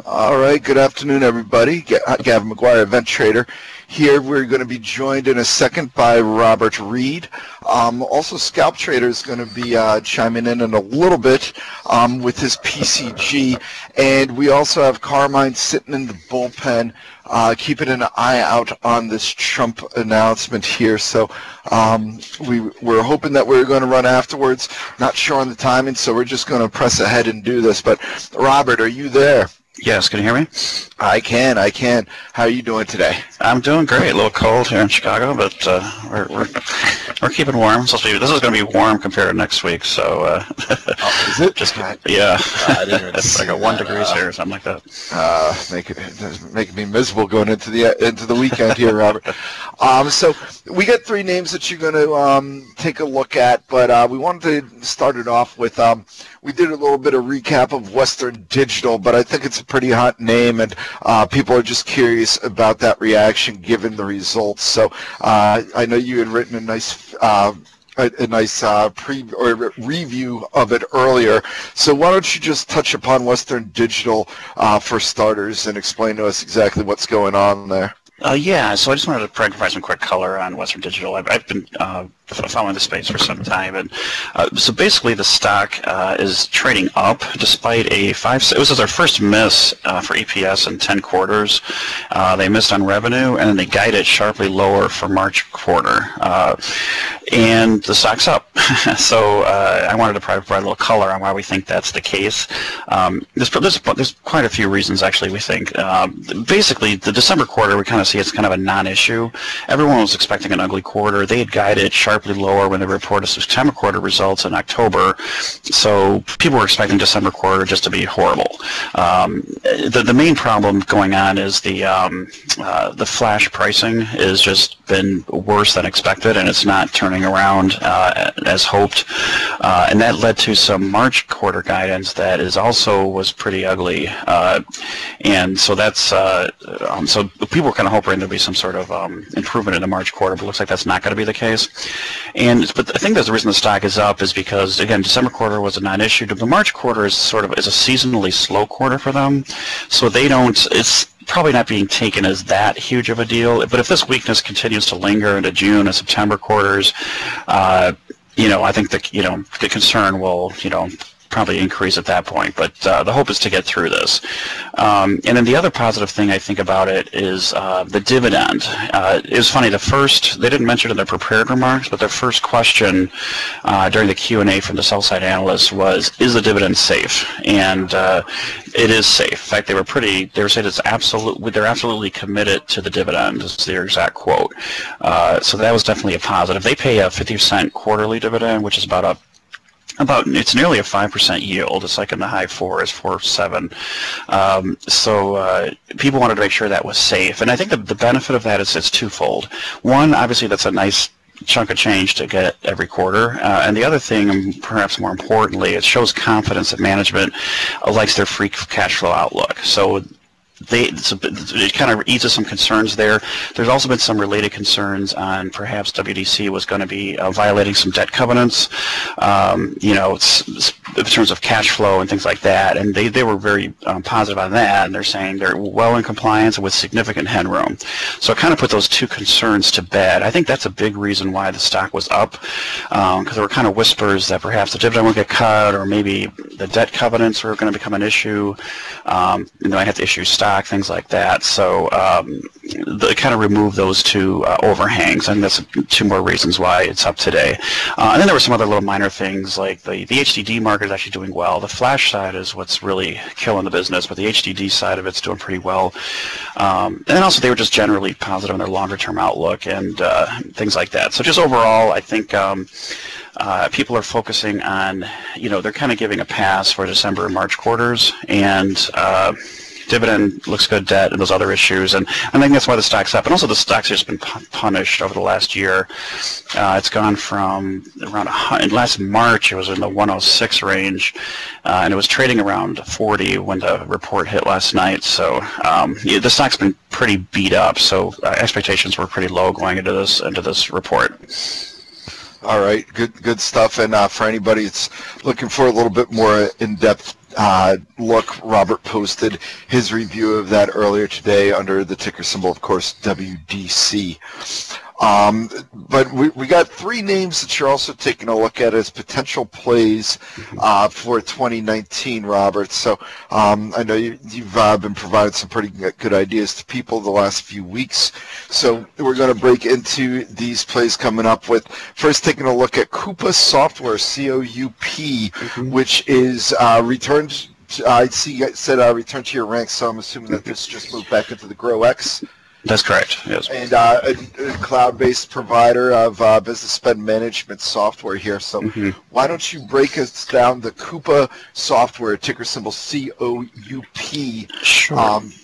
All right, good afternoon, everybody. Gavin McGuire, Event Trader. Here we're going to be joined in a second by Robert Reed. Also, Scalp Trader is going to be chiming in a little bit with his PCG. And we also have Carmine sitting in the bullpen, keeping an eye out on this Trump announcement here. So we're hoping that we're going to run afterwards. Not sure on the timing, so we're just going to press ahead and do this. But Robert, are you there? Yes, can you hear me? I can. How are you doing today? I'm doing great. A little cold here in Chicago, but we're keeping warm. This is going to be warm compared to next week, so. Is it? Just yeah. It's like a 1 degrees here or something like that. Making me miserable going into the weekend here, Robert. So we got 3 names that you're going to take a look at, but we wanted to start it off with. We did a little bit of recap of Western Digital, but I think it's a pretty hot name, and people are just curious about that reaction given the results. So I know you had written a nice review of it earlier. So why don't you just touch upon Western Digital for starters and explain to us exactly what's going on there? Yeah, so I just wanted to provide some quick color on Western Digital. I've been following the space for some time, and so basically the stock is trading up despite it was their first miss for EPS in 10 quarters. They missed on revenue, and then they guided sharply lower for March quarter, and the stock's up. So I wanted to provide a little color on why we think that's the case. There's quite a few reasons, actually, we think. Basically, the December quarter, we kind of see it's kind of a non-issue. Everyone was expecting an ugly quarter. They had guided sharply lower when they reported September quarter results in October, so people were expecting December quarter just to be horrible. The main problem going on is the flash pricing has just been worse than expected, and it's not turning around as hoped, and that led to some March quarter guidance that was pretty ugly, and so that's so people were kind of hoping there'd be some sort of improvement in the March quarter, but it looks like that's not going to be the case. But I think that's the reason the stock is up is because, again, December quarter was a non-issue. The March quarter is a seasonally slow quarter for them, so it's probably not being taken as that huge of a deal. But if this weakness continues to linger into June and September quarters, I think the concern will, probably increase at that point, but the hope is to get through this. And then the other positive thing I think about it is the dividend. It was funny, they didn't mention it in their prepared remarks, but their first question during the Q&A from the sell-side analysts was, is the dividend safe? And it is safe. In fact, they were saying they're absolutely committed to the dividend, is their exact quote. So that was definitely a positive. They pay a 50-cent quarterly dividend, which is it's nearly a 5% yield. It's like in the high 4s, 4.7. So people wanted to make sure that was safe. And I think the benefit of that is it's twofold. One, obviously, that's a nice chunk of change to get every quarter. And the other thing, and perhaps more importantly, it shows confidence that management likes their free cash flow outlook. So it kind of eases some concerns there. There's also been some related concerns on perhaps WDC was going to be violating some debt covenants, in terms of cash flow and things like that. And they were very positive on that, and they're saying they're well in compliance with significant headroom. So it kind of put those two concerns to bed. I think that's a big reason why the stock was up, because there were kind of whispers that perhaps the dividend would get cut, or maybe the debt covenants were going to become an issue. I have to issue stock, things like that. So they kind of removed those two overhangs, and that's 2 more reasons why it's up today. And then there were some other little minor things, like the HDD market is actually doing well. The flash side is what's really killing the business, but the HDD side of it's doing pretty well. And then also they were just generally positive on their longer-term outlook and things like that. So just overall, I think people are focusing on, they're kind of giving a pass for December and March quarters, and dividend looks good, debt, and those other issues, and I think that's why the stock's up. And also the stock's just been punished over the last year. It's gone from around last March it was in the 106 range, and it was trading around 40 when the report hit last night. So the stock's been pretty beat up. So expectations were pretty low going into this report. All right, good stuff. And for anybody that's looking for a little bit more in-depth look, Robert posted his review of that earlier today under the ticker symbol, of course, WDC. But we got three names that you're also taking a look at as potential plays for 2019, Robert. So I know you've been providing some pretty good ideas to people the last few weeks. So we're going to break into these plays coming up with first taking a look at COUP Software, COUP, which is returned. I see you said return to your ranks, so I'm assuming that this just moved back into the GROWX. That's correct, yes. And a cloud-based provider of business spend management software here. So why don't you break us down the COUP software, ticker symbol COUP,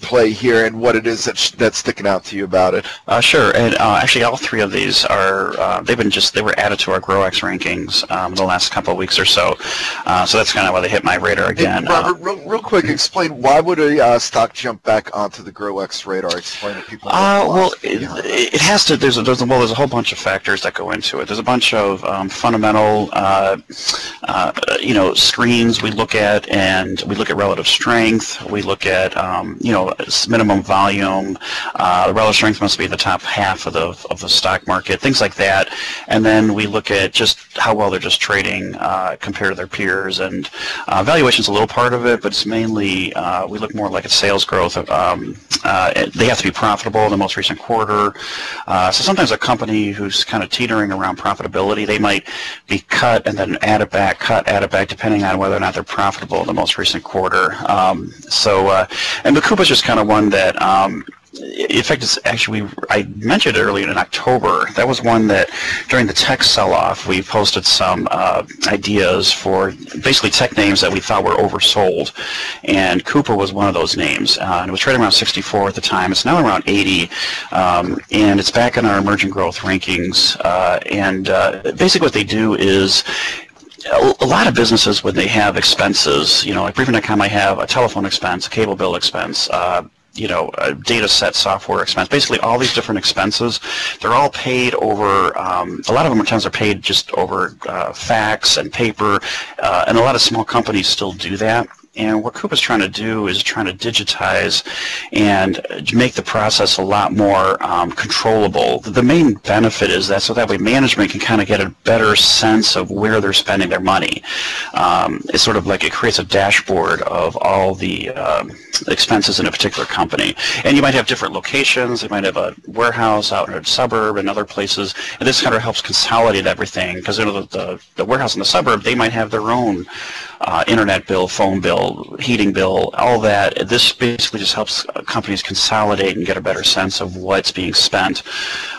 play here, and what it is that's sticking out to you about it? Sure, and actually all three of these are, they were added to our GROWX rankings the last couple of weeks or so. So that's kind of why they hit my radar again. Hey, Robert, real quick, explain why would a stock jump back onto the GROWX radar? Explain to people. Well, it has to. There's a whole bunch of factors that go into it. There's a bunch of fundamental, screens we look at, and we look at relative strength. We look at, minimum volume. The relative strength must be the top half of the stock market, things like that. And then we look at just how well they're just trading compared to their peers. And valuation's a little part of it, but it's mainly we look more like at sales growth. They have to be profitable in the most recent quarter. So sometimes a company who's kind of teetering around profitability, they might be cut and then add it back, depending on whether or not they're profitable in the most recent quarter. And the COUP is just kind of one that in fact, it's actually, I mentioned it earlier in October. That was one that during the tech sell-off, we posted some ideas for basically tech names that we thought were oversold. And COUP was one of those names. And it was trading around 64 at the time. It's now around 80. And it's back in our emerging growth rankings. Basically what they do is, a lot of businesses, when they have expenses, like Briefing.com, I have a telephone expense, a cable bill expense, a data set software expense, basically all these different expenses, they're all paid over, a lot of them are paid just over fax and paper, and a lot of small companies still do that. And what COUP is trying to do is trying to digitize and make the process a lot more controllable. The main benefit is that so that way management can kind of get a better sense of where they're spending their money. It's sort of like it creates a dashboard of all the expenses in a particular company. And you might have different locations. You might have a warehouse out in a suburb and other places. And this kind of helps consolidate everything, because the warehouse in the suburb, they might have their own internet bill, phone bill, heating bill, all that. This basically just helps companies consolidate and get a better sense of what's being spent.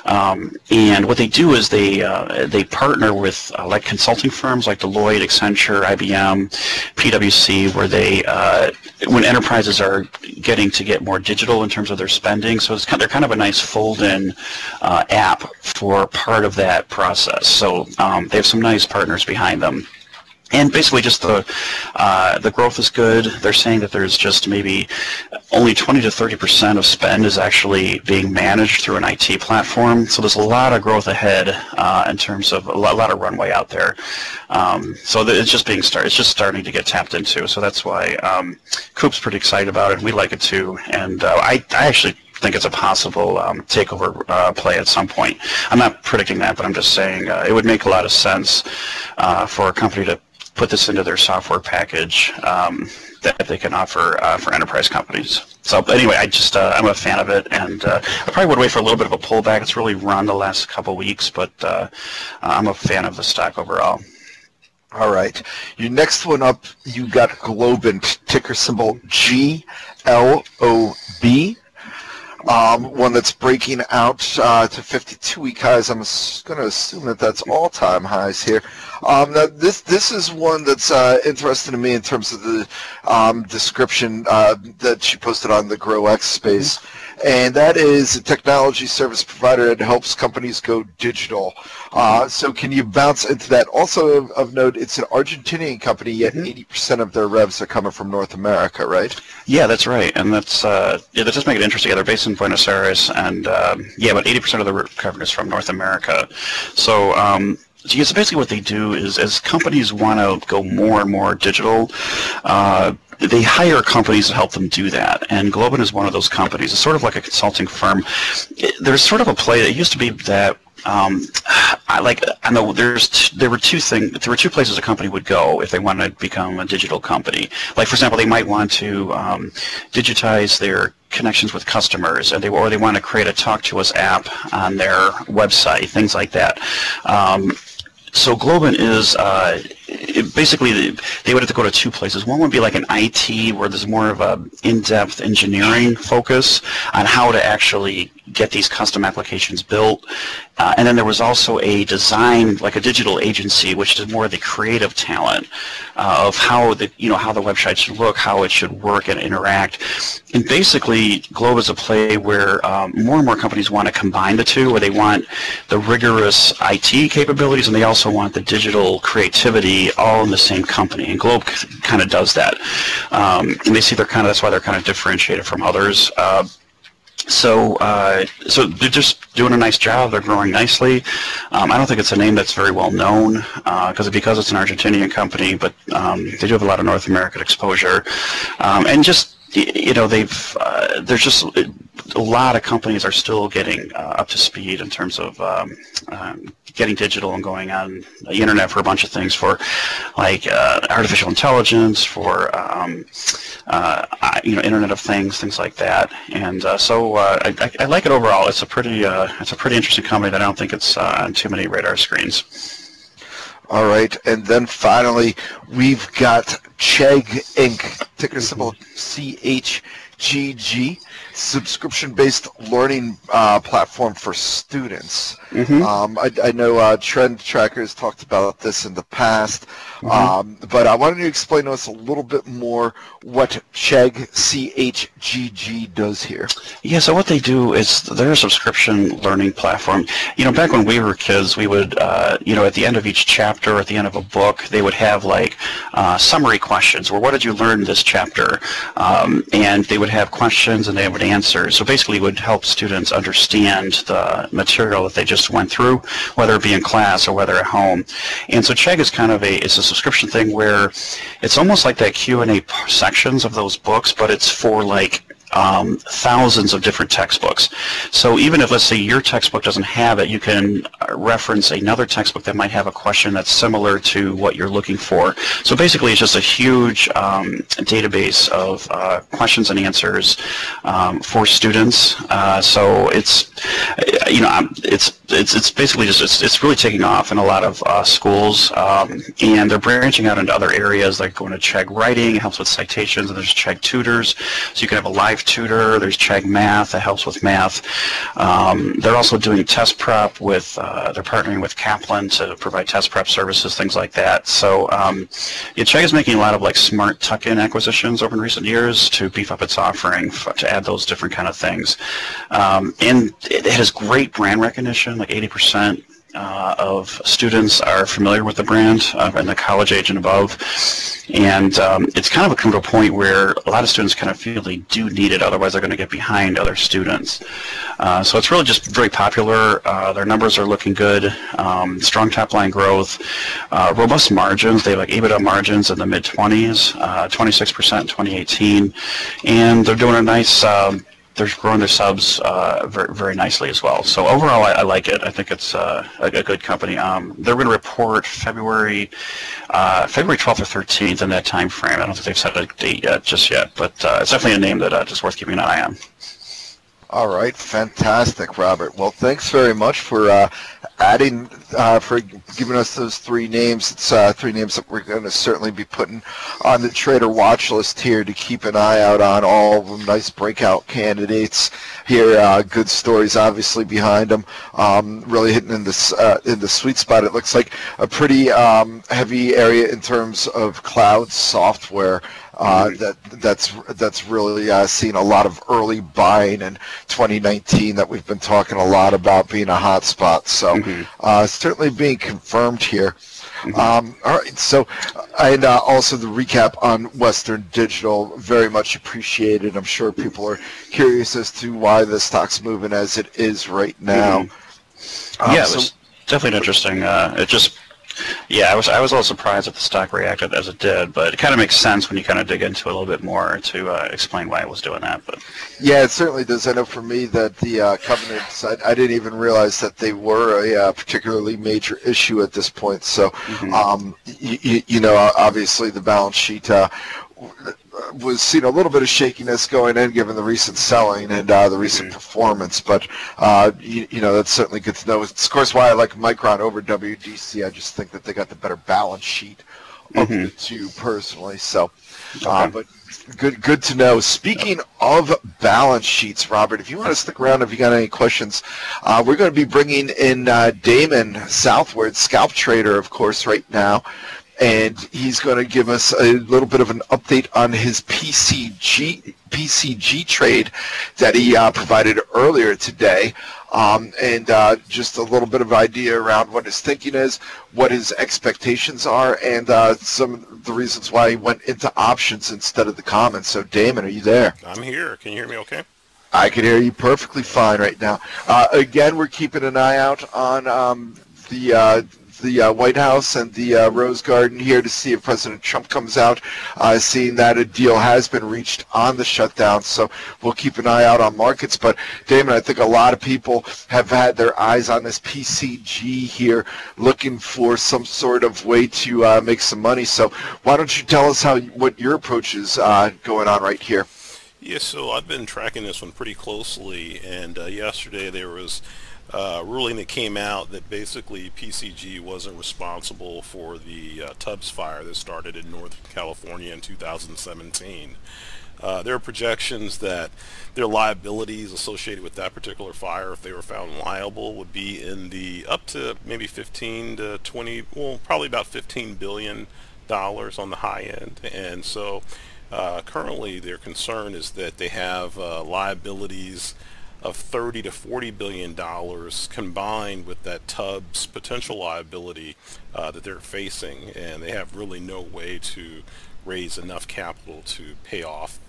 And what they do is they partner with like consulting firms like Deloitte, Accenture, IBM, PwC, where they when enterprises are getting to get more digital in terms of their spending, so they're kind of a nice fold-in app for part of that process. So they have some nice partners behind them. And basically just the growth is good. They're saying that there's just maybe only 20 to 30% of spend is actually being managed through an IT platform. So there's a lot of growth ahead in terms of a lot of runway out there. So it's just being started. It's just starting to get tapped into. So that's why COUP's pretty excited about it. We like it too. And I actually think it's a possible takeover play at some point. I'm not predicting that, but I'm just saying it would make a lot of sense for a company to put this into their software package that they can offer for enterprise companies. So anyway, I'm a fan of it, and I probably would wait for a little bit of a pullback. It's really run the last couple weeks, but I'm a fan of the stock overall. All right. Your next one up, you got GLOB, and ticker symbol GLOB. One that's breaking out to 52-week highs. I'm going to assume that that's all-time highs here. Now this is one that's interesting to me in terms of the description that she posted on the GROWX space, and that is a technology service provider that helps companies go digital. So can you bounce into that? Also of note, it's an Argentinian company, yet 80% of their revs are coming from North America, right? Yeah, that's right, and that's that does make it interesting. They're based in Buenos Aires, and yeah, about 80% of the revenue is from North America. So so basically what they do is, as companies want to go more and more digital, they hire companies to help them do that, and GLOB is one of those companies. It's sort of like a consulting firm. There's sort of a play that used to be that I know there were two places a company would go if they wanted to become a digital company. Like, for example, they might want to digitize their connections with customers, and they want to create a Talk to Us app on their website, things like that. So GLOB is basically they would have to go to two places. One would be like an IT, where there's more of a in-depth engineering focus on how to actually get these custom applications built. And then there was also a design, like a digital agency, which is more the creative talent of how the website should look, how it should work and interact. And basically, GLOB is a play where more and more companies want to combine the two, where they want the rigorous IT capabilities and they also want the digital creativity all in the same company. And GLOB kind of does that. And they see that's why they're kind of differentiated from others. So they're just doing a nice job. They're growing nicely. I don't think it's a name that's very well known because it's an Argentinian company, but they do have a lot of North American exposure. And just, there's just a lot of companies are still getting up to speed in terms of getting digital and going on the internet for a bunch of things, for like artificial intelligence, for Internet of Things, things like that. And so I like it overall. It's a pretty interesting company that I don't think it's on too many radar screens. All right, and then finally we've got CHGG Inc., ticker symbol CHGG, subscription-based learning platform for students. Mm-hmm. I know Trend Tracker has talked about this in the past, but I wanted you to explain to us a little bit more what CHGG does here. Yeah, so what they do is they're a subscription learning platform. Back when we were kids, we would, at the end of each chapter, at the end of a book, they would have like summary questions, or what did you learn this chapter? And they would have questions and they would answer. So basically it would help students understand the material that they just went through, whether it be in class or whether at home. And so CHGG is kind of it's a subscription thing where it's almost like that Q&A sections of those books, but it's for like thousands of different textbooks. So even if, let's say, your textbook doesn't have it, you can reference another textbook that might have a question that's similar to what you're looking for. So basically it's just a huge database of questions and answers for students. So it's basically just it's really taking off in a lot of schools, and they're branching out into other areas, like going to CHGG Writing, it helps with citations, and there's CHGG Tutors, so you can have a live tutor. There's CHGG Math that helps with math. They're also doing test prep with, they're partnering with Kaplan to provide test prep services, things like that. So CHGG is making a lot of like smart tuck-in acquisitions over in recent years to beef up its offering, to add those different kind of things. And it has great brand recognition, like 80% of students are familiar with the brand in the college age and above, and it's kind of come to a point where a lot of students kind of feel they do need it, otherwise they're going to get behind other students. So it's really just very popular. Their numbers are looking good, strong top line growth, robust margins. They have like EBITDA margins in the mid-20s, 26% in 2018, and they're doing a nice they're growing their subs very, very nicely as well. So overall, I like it. I think it's a good company. They're going to report February 12th or 13th in that time frame. I don't think they've set a date just yet, but it's definitely a name that is worth keeping an eye on. All right, fantastic, Robert. Well, thanks very much for for giving us those three names. It's three names that we're going to certainly be putting on the trader watch list here to keep an eye out on. All of them nice breakout candidates here. Good stories, obviously, behind them. Really hitting in the sweet spot. It looks like a pretty heavy area in terms of cloud software. That's really seen a lot of early buying in 2019 that we've been talking a lot about being a hot spot. So certainly being confirmed here. All right, so and also the recap on Western Digital, very much appreciated. I'm sure people are curious as to why the stock's moving as it is right now. Definitely interesting. It just, yeah, I was a little surprised that the stock reacted as it did, but it kind of makes sense when you kind of dig into it a little bit more to explain why it was doing that. But yeah, it certainly does. I know for me that the covenants, I didn't even realize that they were a particularly major issue at this point. So, you know, obviously the balance sheet was seeing a little bit of shakiness going in given the recent selling and the recent performance, but you know, that's certainly good to know. It's of course why I like Micron over WDC. I just think that they got the better balance sheet of the two personally. So, but good to know. Speaking of balance sheets, Robert, if you want to stick around, if you got any questions, we're going to be bringing in Damon Southward, scalp trader, of course, right now. And he's going to give us a little bit of an update on his PCG trade that he provided earlier today, and just a little bit of idea around what his thinking is, what his expectations are, and some of the reasons why he went into options instead of the common. So, Damon, are you there? I'm here. Can you hear me okay? I can hear you perfectly fine right now. Again, we're keeping an eye out on the White House and the Rose Garden here to see if President Trump comes out, seeing that a deal has been reached on the shutdown. So we'll keep an eye out on markets. But, Damon, I think a lot of people have had their eyes on this PCG here, looking for some sort of way to make some money. So why don't you tell us what your approach is going on right here? Yeah, so I've been tracking this one pretty closely, and yesterday there was ruling that came out that basically PCG wasn't responsible for the Tubbs fire that started in Northern California in 2017. There are projections that their liabilities associated with that particular fire, if they were found liable, would be in the up to maybe 15 to 20, well, probably about $15 billion on the high end. And so currently their concern is that they have liabilities of $30 to $40 billion combined with that Tubbs potential liability that they're facing, and they have really no way to raise enough capital to pay off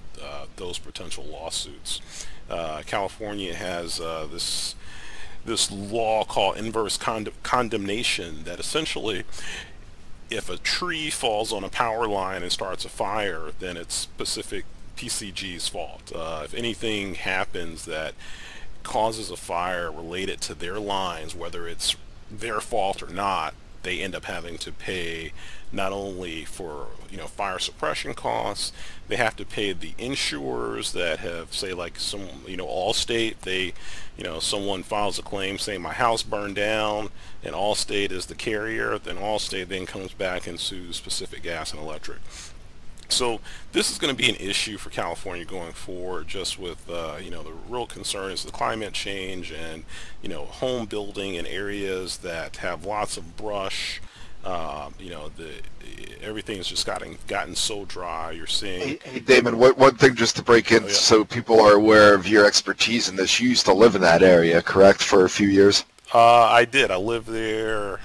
those potential lawsuits. California has this law called inverse condemnation that essentially, if a tree falls on a power line and starts a fire, then it's specific PCG's fault. If anything happens that causes a fire related to their lines, whether it's their fault or not, they end up having to pay not only for, you know, fire suppression costs, they have to pay the insurers that have, say, like some, you know, Allstate, they, you know, someone files a claim saying my house burned down and Allstate is the carrier, then Allstate then comes back and sues Pacific Gas and Electric. So this is going to be an issue for California going forward, just with, you know, the real concern is the climate change and, you know, home building in areas that have lots of brush. You know, everything's just gotten so dry. You're seeing. Hey, Damon, one thing just to break in, so people are aware of your expertise in this. You used to live in that area, correct, for a few years? I did. I lived there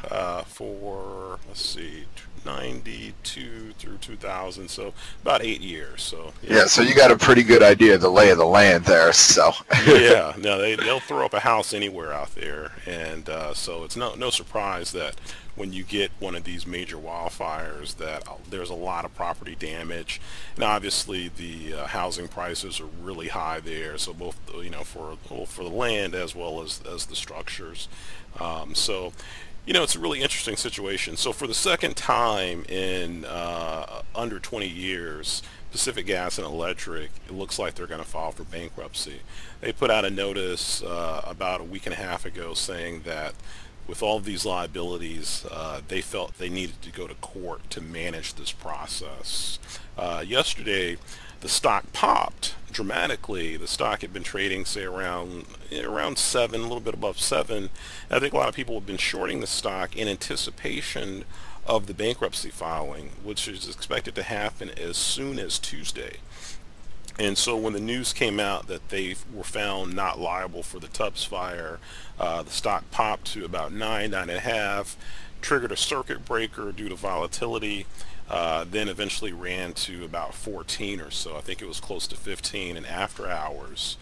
for, let's see, 92 through 2000, so about 8 years. So yeah, so you got a pretty good idea of the lay of the land there. So yeah, no, they'll throw up a house anywhere out there, and so it's no surprise that when you get one of these major wildfires that there's a lot of property damage, and obviously the housing prices are really high there, so both, you know, for the land as well as the structures. So, you know, it's a really interesting situation. So for the second time in under 20 years, Pacific Gas and Electric, it looks like they're going to file for bankruptcy. They put out a notice about a week and a half ago saying that with all of these liabilities, they felt they needed to go to court to manage this process. Yesterday, the stock popped dramatically. The stock had been trading, say, around 7, a little bit above 7. I think a lot of people have been shorting the stock in anticipation of the bankruptcy filing, which is expected to happen as soon as Tuesday. And so when the news came out that they were found not liable for the Tubbs fire, the stock popped to about 9.5, triggered a circuit breaker due to volatility, then eventually ran to about 14 or so. I think it was close to 15, and after hours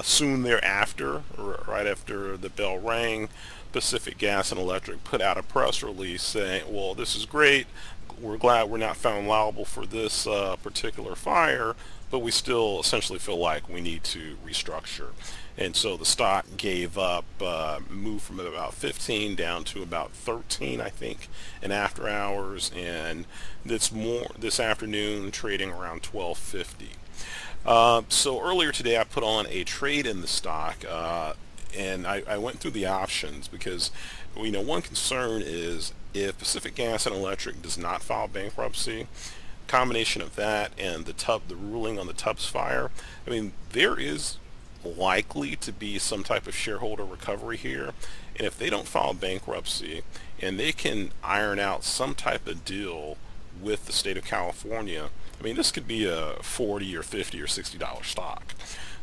Soon thereafter, right after the bell rang, Pacific Gas and Electric put out a press release saying, well, this is great. We're glad we're not found liable for this particular fire, but we still essentially feel like we need to restructure. And so the stock gave up, moved from about 15 down to about 13, I think, in after hours, and this afternoon trading around 12.50. So earlier today I put on a trade in the stock, and I went through the options because, you know, one concern is if Pacific Gas and Electric does not file bankruptcy, combination of that and the ruling on the Tubbs fire, I mean, there is likely to be some type of shareholder recovery here, and if they don't file bankruptcy and they can iron out some type of deal with the state of California, I mean, this could be a $40 or $50 or $60 stock.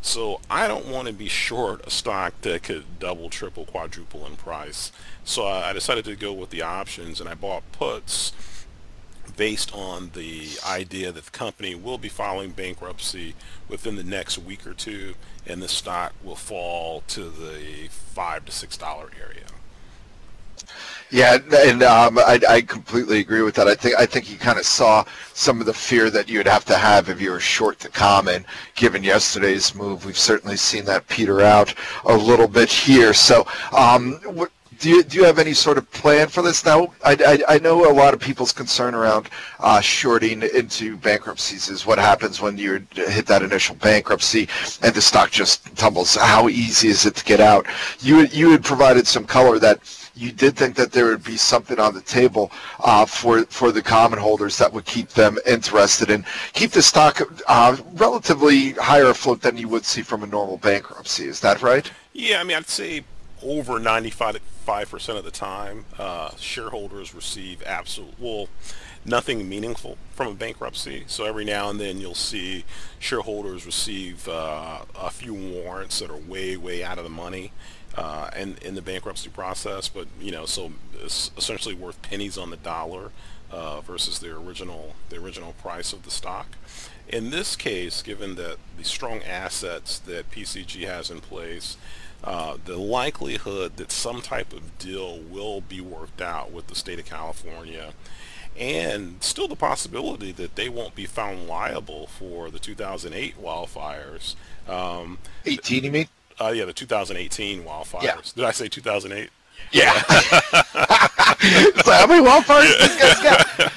So I don't want to be short a stock that could double, triple, quadruple in price. So I decided to go with the options, and I bought puts based on the idea that the company will be filing bankruptcy within the next week or two, and the stock will fall to the $5 to $6 area. Yeah, and I completely agree with that. I think you kind of saw some of the fear that you would have to have if you were short the common. Given yesterday's move, we've certainly seen that peter out a little bit here. So, do you have any sort of plan for this now? I know a lot of people's concern around shorting into bankruptcies is what happens when you hit that initial bankruptcy and the stock just tumbles. How easy is it to get out? You had provided some color that you did think that there would be something on the table for the common holders that would keep them interested and keep the stock relatively higher afloat than you would see from a normal bankruptcy. Is that right? Yeah, I mean, I'd say over 95% of the time, shareholders receive nothing meaningful from a bankruptcy. So every now and then you'll see shareholders receive a few warrants that are way out of the money in the bankruptcy process, but you know, so it's essentially worth pennies on the dollar versus the original price of the stock. In this case, given that the strong assets that PCG has in place, the likelihood that some type of deal will be worked out with the state of California, and still the possibility that they won't be found liable for the 2008 wildfires. 18, you mean? Yeah, the 2018 wildfires. Yeah. Did I say 2008? Yeah. It's like, how many wildfires did you guys get?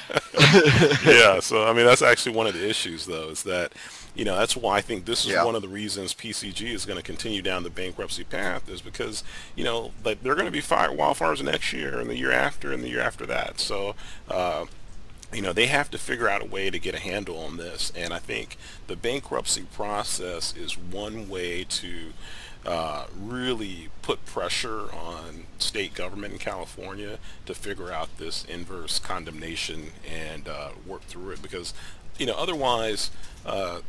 Yeah, so I mean, that's actually one of the issues, though, is that, you know, that's why I think this is one of the reasons PCG is going to continue down the bankruptcy path, is because, you know, like, they're going to be wildfires next year and the year after and the year after that. So, you know, they have to figure out a way to get a handle on this, and I think the bankruptcy process is one way to really put pressure on state government in California to figure out this inverse condemnation and work through it, because, you know, otherwise the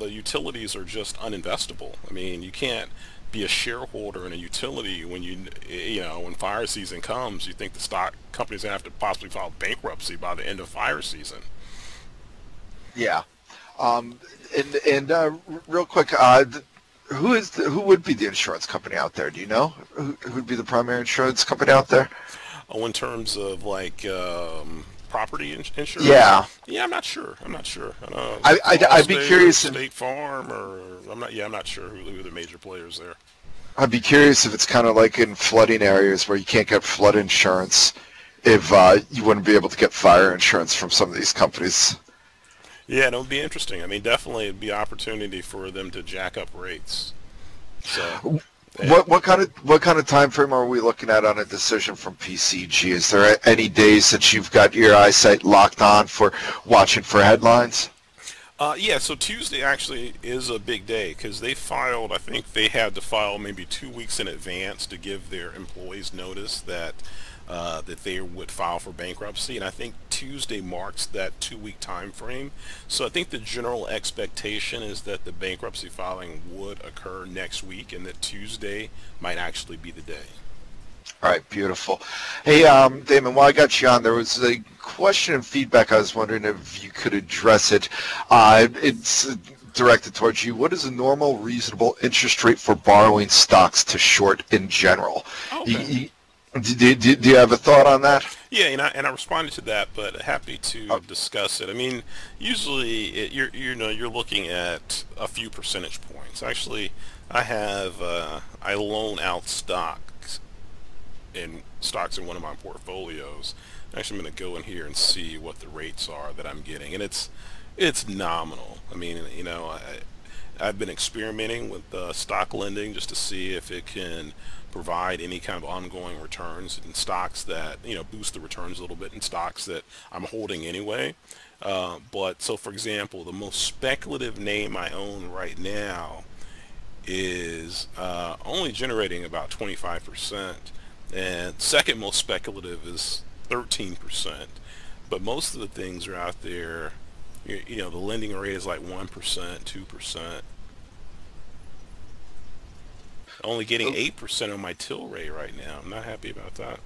utilities are just uninvestable. I mean, you can't be a shareholder in a utility when when fire season comes. You think the stock company's gonna have to possibly file bankruptcy by the end of fire season. Yeah, real quick, who would be the insurance company out there? Do you know who'd be the primary insurance company out there? Oh, in terms of like property insurance? Yeah. Yeah, I'm not sure. I don't know. I'd be curious. State Farm, or I'm not sure who the major players there. I'd be curious if it's kind of like in flooding areas where you can't get flood insurance, if you wouldn't be able to get fire insurance from some of these companies. Yeah, it would be interesting. I mean, definitely it'd be an opportunity for them to jack up rates. So. What kind of time frame are we looking at on a decision from PCG? Is there any days that you've got your eyesight locked on for watching for headlines? Yeah, so Tuesday actually is a big day because they filed, I think they had to file maybe 2 weeks in advance to give their employees notice that that they would file for bankruptcy, and I think Tuesday marks that 2-week time frame. So I think the general expectation is that the bankruptcy filing would occur next week, and that Tuesday might actually be the day. All right, beautiful. Hey, Damon, while I got you on, there was a question and feedback. I was wondering if you could address it. It's directed towards you. What is a normal, reasonable interest rate for borrowing stocks to short in general? Okay. Do you have a thought on that? Yeah, and I responded to that, but happy to discuss it. I mean, usually you're looking at a few percentage points. Actually, I loan out stocks in one of my portfolios. Actually, I'm going to go in here and see what the rates are that I'm getting, and it's nominal. I mean, I've been experimenting with stock lending just to see if it can provide any kind of ongoing returns in stocks that boost the returns a little bit in stocks that I'm holding anyway. But so, for example, the most speculative name I own right now is only generating about 25%, and second most speculative is 13%. But most of the things are out there. The lending rate is like 1%, 2%. Only getting 8% on my till rate right now. I'm not happy about that.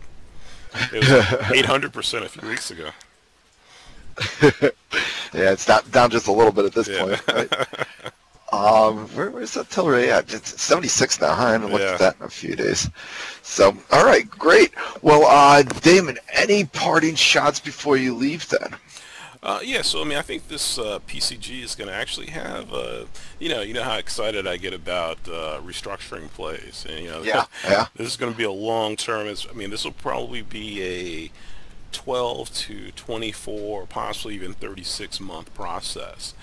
It was 800% a few weeks ago. Yeah, it's down just a little bit at this point. Right? Where's that till rate at? It's 76 now. I haven't looked at that in a few days. So, all right, great. Well, Damon, any parting shots before you leave then? Yeah, so I mean, I think this PCG is going to actually have, you know how excited I get about restructuring plays, and this is going to be a long term. I mean, this will probably be a 12 to 24, possibly even 36-month process.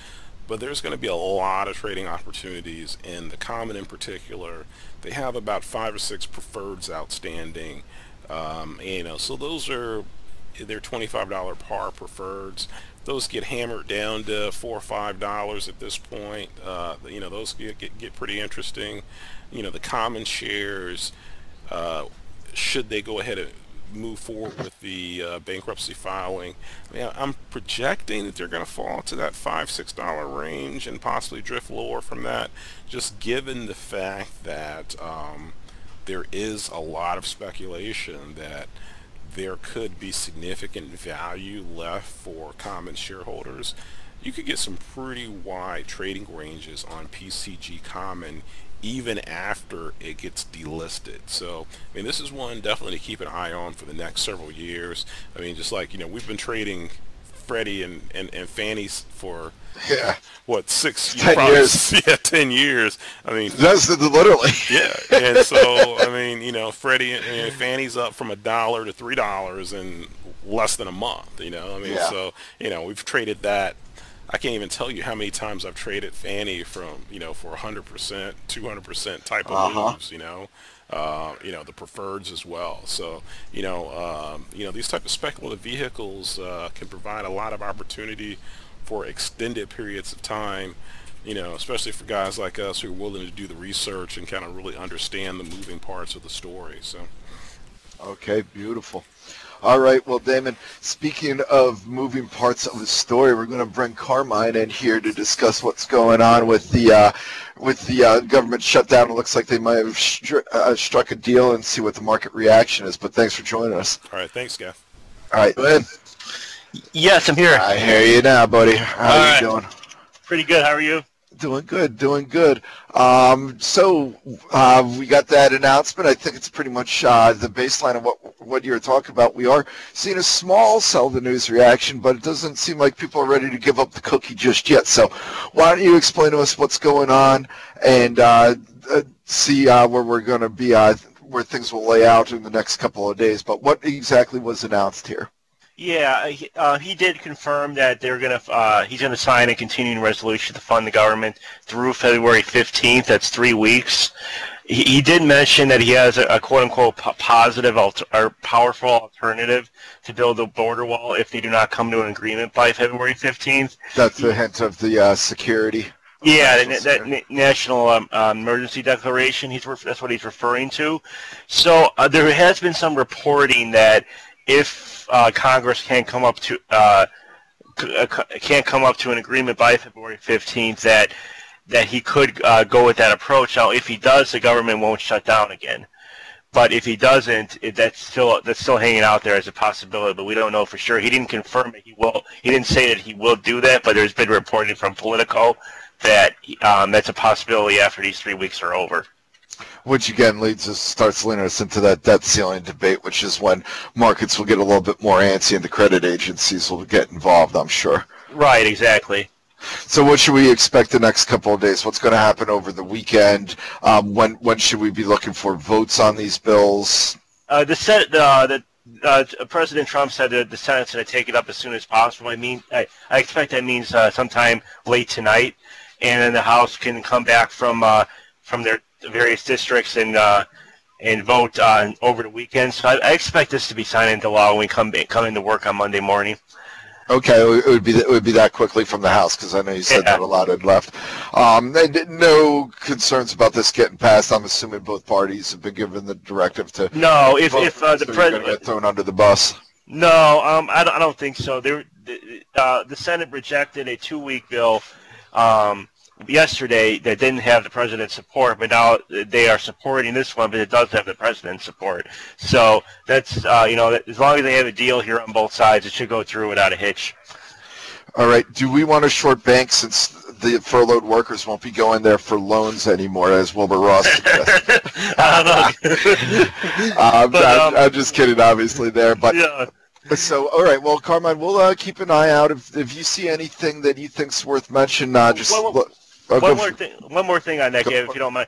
But there's going to be a lot of trading opportunities, and the common in particular, they have about 5 or 6 preferreds outstanding, so those are their $25 par preferreds. Those get hammered down to $4 or $5 at this point. Those get pretty interesting. The common shares, should they go ahead and move forward with the bankruptcy filing, I'm projecting that they're going to fall to that $5-6 range and possibly drift lower from that, just given the fact that there is a lot of speculation that there could be significant value left for common shareholders. You could get some pretty wide trading ranges on PCG common even after it gets delisted. So, I mean, this is one definitely to keep an eye on for the next several years. I mean, just like, we've been trading Freddie and Fannie's for what, 10 years. Yeah, 10 years. I mean, that's literally. Yeah, and so I mean, Freddie and Fannie's up from $1 to $3 in less than a month. I mean, so we've traded that. I can't even tell you how many times I've traded Fannie from for 100%, 200% type of moves. The preferreds as well. So, these type of speculative vehicles can provide a lot of opportunity for extended periods of time, especially for guys like us who are willing to do the research and kind of really understand the moving parts of the story. So, okay, beautiful. All right, well, Damon, speaking of moving parts of the story, we're going to bring Carmine in here to discuss what's going on with the government shutdown. It looks like they might have struck a deal, and see what the market reaction is. But thanks for joining us. All right, thanks, Gav. All right, go ahead. Yes, I'm here. I hear you now, buddy. How are you doing? Pretty good. How are you? Doing good, doing good. So we got that announcement. I think it's pretty much the baseline of what you were talking about. We are seeing a small sell the news reaction, but it doesn't seem like people are ready to give up the cookie just yet. So why don't you explain to us what's going on and see where we're going to be, where things will lay out in the next couple of days. But what exactly was announced here? Yeah, he did confirm that he's going to sign a continuing resolution to fund the government through February 15th. That's 3 weeks. He did mention that he has a quote-unquote positive or powerful alternative to build a border wall if they do not come to an agreement by February 15th. That's the hint of the security. Yeah, that national emergency declaration. That's what he's referring to. So there has been some reporting that if Congress can't come up to an agreement by February 15th, that he could go with that approach. Now, if he does, the government won't shut down again. But if he doesn't, that's still hanging out there as a possibility. But we don't know for sure. He didn't confirm it. He didn't say that he will do that. But there's been reporting from Politico that that's a possibility after these 3 weeks are over. Which again starts leading us into that debt ceiling debate, which is when markets will get a little bit more antsy and the credit agencies will get involved, I'm sure. Right, exactly. So what should we expect the next couple of days? What's going to happen over the weekend? When should we be looking for votes on these bills? President Trump said that the Senate's going to take it up as soon as possible. I expect that means sometime late tonight, and then the House can come back from their various districts and vote over the weekend. So I expect this to be signed into law when we come into work on Monday morning. Okay, it would be that quickly from the House, because I know you said that a lot had left. No concerns about this getting passed. I'm assuming both parties have been given the directive to. No, if the president get thrown under the bus. No, I don't think so. The Senate rejected a 2-week bill yesterday that didn't have the president's support, but now they are supporting this one, but it does have the president's support. So that's as long as they have a deal here on both sides, it should go through without a hitch. All right. Do we want to short banks since the furloughed workers won't be going there for loans anymore, as Wilbur Ross suggested? I don't know. I'm just kidding, obviously, there. But yeah. So, all right. Well, Carmine, we'll keep an eye out. If you see anything that you think's worth mentioning, just look. One more thing on that, Gabe, if you don't mind.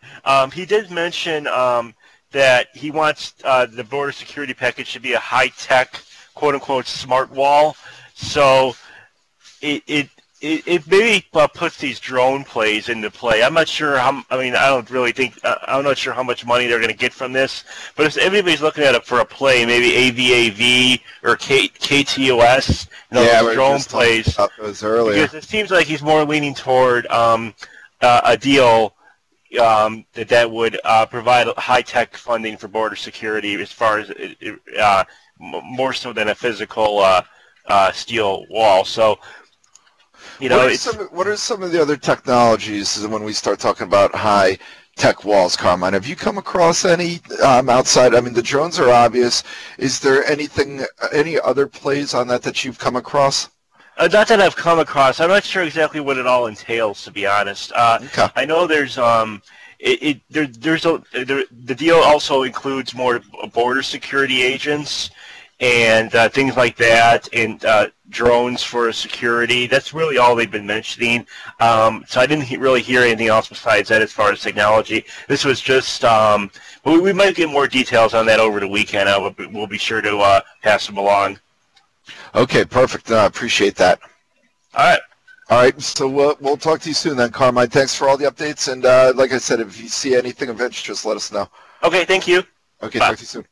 He did mention that he wants the border security package to be a high-tech, quote-unquote, smart wall. So it maybe puts these drone plays into play. I'm not sure how. I mean, I'm not sure how much money they're going to get from this. But if everybody's looking at it for a play, maybe AVAV or KTOS, those drone plays. Those earlier. Because it seems like he's more leaning toward a deal that would provide high-tech funding for border security, as far as more so than a physical steel wall. So. What are some of the other technologies when we start talking about high-tech walls, Carmine? Have you come across any outside? I mean, the drones are obvious. Is there any other plays on that you've come across? Not that I've come across. I'm not sure exactly what it all entails, to be honest. Okay. I know there's the deal also includes more border security agents and things like that, and drones for security. That's really all they've been mentioning. So I didn't really hear anything else besides that as far as technology. This was just, we might get more details on that over the weekend. We'll be sure to pass them along. Okay, perfect. I appreciate that. All right. All right, so we'll talk to you soon then, Carmine. Thanks for all the updates, and like I said, if you see anything of interest, just let us know. Okay, thank you. Okay, Bye. talk to you soon.